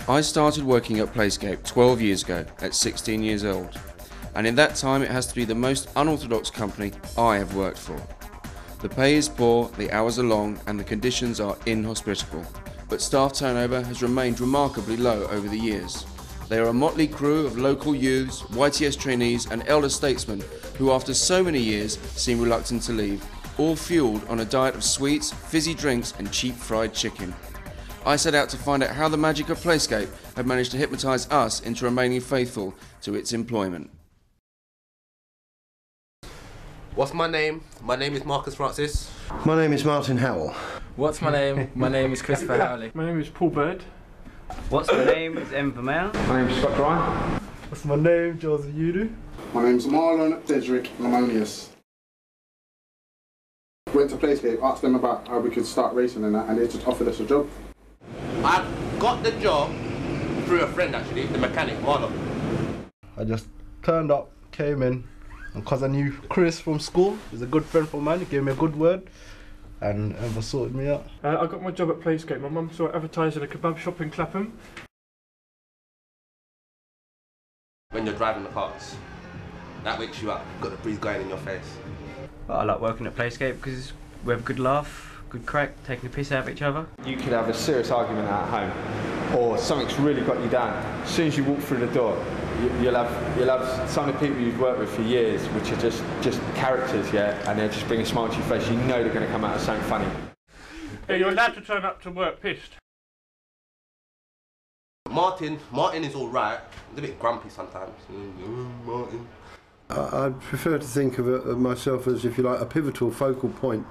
I started working at Playscape 12 years ago at 16 years old, and in that time it has to be the most unorthodox company I have worked for. The pay is poor, the hours are long, and the conditions are inhospitable, but staff turnover has remained remarkably low over the years. They are a motley crew of local youths, YTS trainees and elder statesmen who after so many years seem reluctant to leave, all fueled on a diet of sweets, fizzy drinks and cheap fried chicken. I set out to find out how the magic of Playscape had managed to hypnotise us into remaining faithful to its employment. What's my name? My name is Marcus Francis. My name is Martin Howell. What's my name? My name is Christopher Howley. My name is Paul Bird. What's my name? It's M. Vermeer. My name is Scott Ryan. What's my name? Joseph Yudu. My name's Marlon Dedrick Lamonius. Went to Playscape, asked them about how we could start racing and that, and they just offered us a job. I got the job through a friend actually, the mechanic, Marlon. I just turned up, came in, and because I knew Chris from school, he's a good friend of mine, he gave me a good word, and ever sorted me out. I got my job at Playscape. My mum saw it advertised at a kebab shop in Clapham. When you're driving the cars, that wakes you up. You've got the breeze going in your face. Well, I like working at Playscape because we have a good laugh, good crack, taking a piss out of each other. You could have a serious argument at home, or something's really got you down. As soon as you walk through the door, you'll have some of the people you've worked with for years, which are just characters, yeah, and they'll just bring a smile to your face. You know they're going to come out with something funny. Yeah, you're allowed to turn up to work pissed. Martin is all right. He's a bit grumpy sometimes. Martin. I prefer to think of myself as, if you like, a pivotal focal point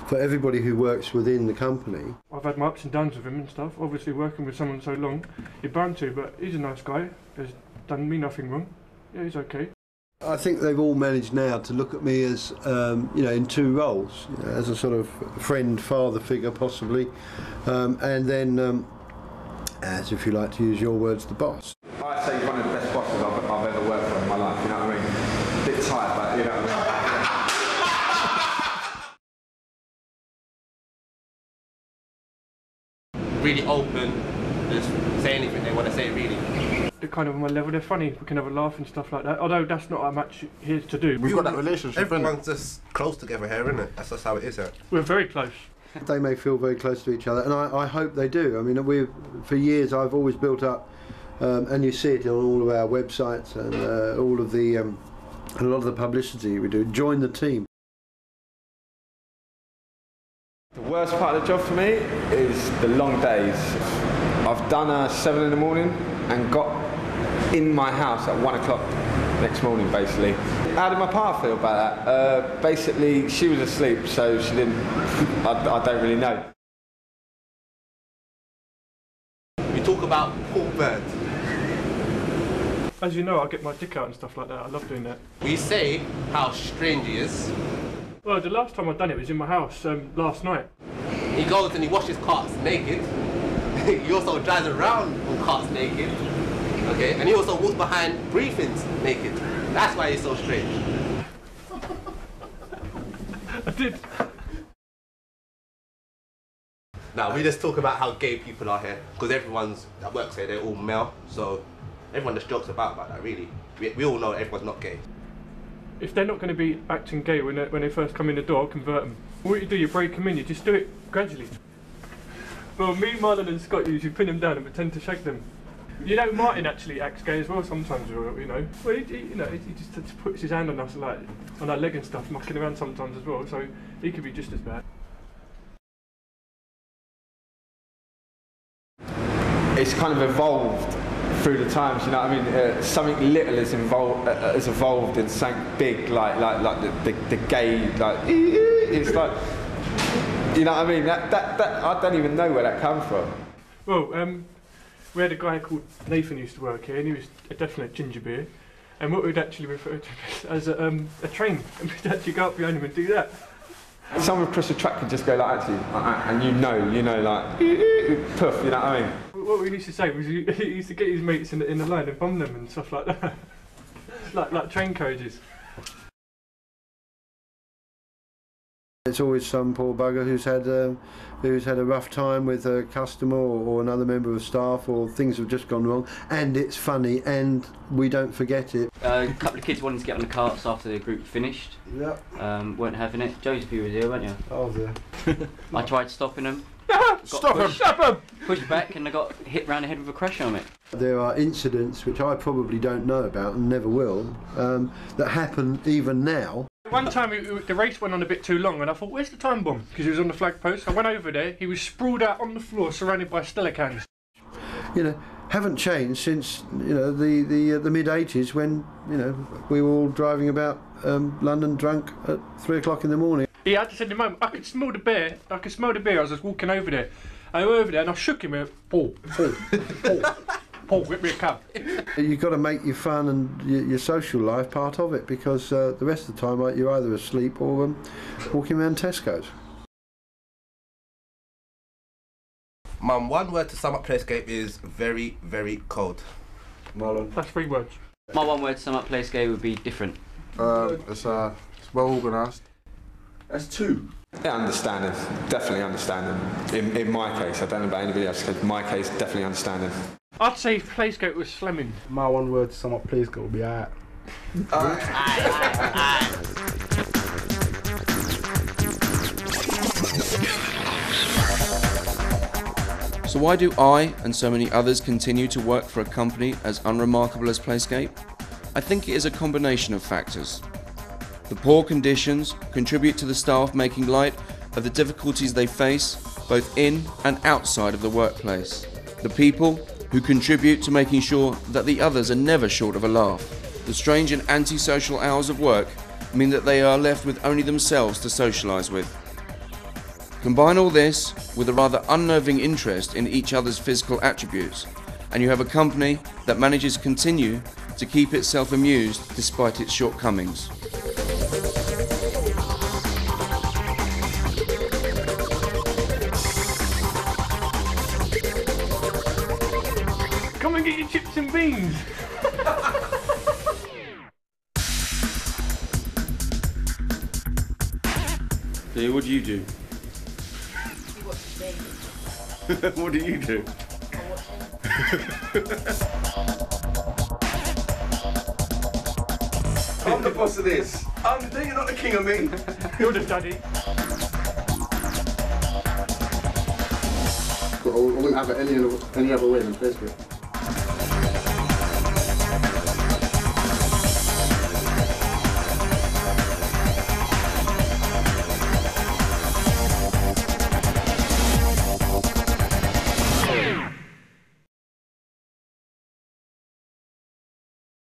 for everybody who works within the company. I've had my ups and downs with him and stuff. Obviously working with someone so long, you're bound to, but he's a nice guy. He's done me nothing wrong. Yeah, he's okay. I think they've all managed now to look at me as, you know, in two roles, you know, as a sort of friend, father figure possibly, and then as, if you like to use your words, the boss. I'd say you're one of the best bosses I've ever worked for in my life, you know what I mean? A bit tired, but you know what I mean? Really open, just say anything they want to say, really. They're kind of on my level, they're funny, we can have a laugh and stuff like that, although that's not what I'm actually here to do. We've got that relationship. Everyone's just close together here, isn't it? That's just how it is here. We're very close. They may feel very close to each other, and I hope they do. I mean, for years I've always built up, and you see it on all of our websites and all of the, and a lot of the publicity we do. Join the team. The worst part of the job for me is the long days. I've done 7 in the morning and got in my house at 1 o'clock next morning, basically. How did my partner feel about that? Basically, she was asleep, so she didn't. I don't really know. We talk about Paul Bird. As you know, I get my dick out and stuff like that. I love doing that. We say how strange he is. Well, the last time I'd done it was in my house last night. He goes and he washes carts naked. He also drives around on carts naked. Okay, and he also walks behind briefings naked. That's why he's so strange. I did. Now, we just talk about how gay people are here, because everyone's that works here, they're all male, so everyone just jokes about that, really. We all know everyone's not gay. If they're not going to be acting gay when they first come in the door, I'll convert them. What you do, you break them in, you just do it gradually. Well, me, Marlon and Scott usually pin them down and pretend to shake them. You know, Martin actually acts gay as well sometimes, you know. Well, he just puts his hand on us, like, on our leg and stuff, mucking around sometimes as well, so he could be just as bad. It's kind of evolved through the times, you know what I mean? Something little has evolved in something big, like the gay, like, it's like, you know what I mean? That I don't even know where that comes from. Well, we had a guy called Nathan who used to work here, and he was a definite ginger beer. And what we'd actually refer to as a train, and we'd actually go up behind him and do that. Someone would push a track and just go like that, and you know, like, poof, you know what I mean? What we used to say was he used to get his mates in the line and bomb them and stuff like that. like train carriages. It's always some poor bugger who's had a rough time with a customer or another member of staff, or things have just gone wrong, and it's funny and we don't forget it. A couple of kids wanted to get on the carts after the group finished. Yep. Weren't having it. Joseph, you was here, weren't you? I was there. I tried stopping them. Stop him! Stop him! Pushed back and I got hit round the head with a crash helmet. There are incidents which I probably don't know about and never will, that happen even now. One time the race went on a bit too long and I thought, where's the time bomb? Because he was on the flag post. I went over there, he was sprawled out on the floor surrounded by Stella cans. You know, haven't changed since, you know, the mid-80s when, you know, we were all driving about London drunk at 3 o'clock in the morning. Yeah, I just said in the moment, I could smell the beer. I was just walking over there. I went over there and I shook him and Paul, whip me a cup. You've got to make your fun and your social life part of it, because the rest of the time you're either asleep or walking around Tesco's. Mum, one word to sum up Playscape is very, very cold. Marlon. That's 3 words. My one word to sum up Playscape would be different. It's well organised. That's 2. Yeah, understanding. Definitely understanding. In my case, I don't know about anybody else. In my case, definitely understanding. I'd say Playscape was slamming. My one word to sum up Playscape would be alright. So why do I and so many others continue to work for a company as unremarkable as Playscape? I think it is a combination of factors. The poor conditions contribute to the staff making light of the difficulties they face both in and outside of the workplace. The people who contribute to making sure that the others are never short of a laugh. The strange and antisocial hours of work mean that they are left with only themselves to socialise with. Combine all this with a rather unnerving interest in each other's physical attributes, and you have a company that manages to continue to keep itself amused despite its shortcomings. Come and get your chips and beans. Yeah, what do you do? What do you do? I'm the boss of this. You're not the king of me. You're the daddy. I wouldn't have it any other way than Playscape.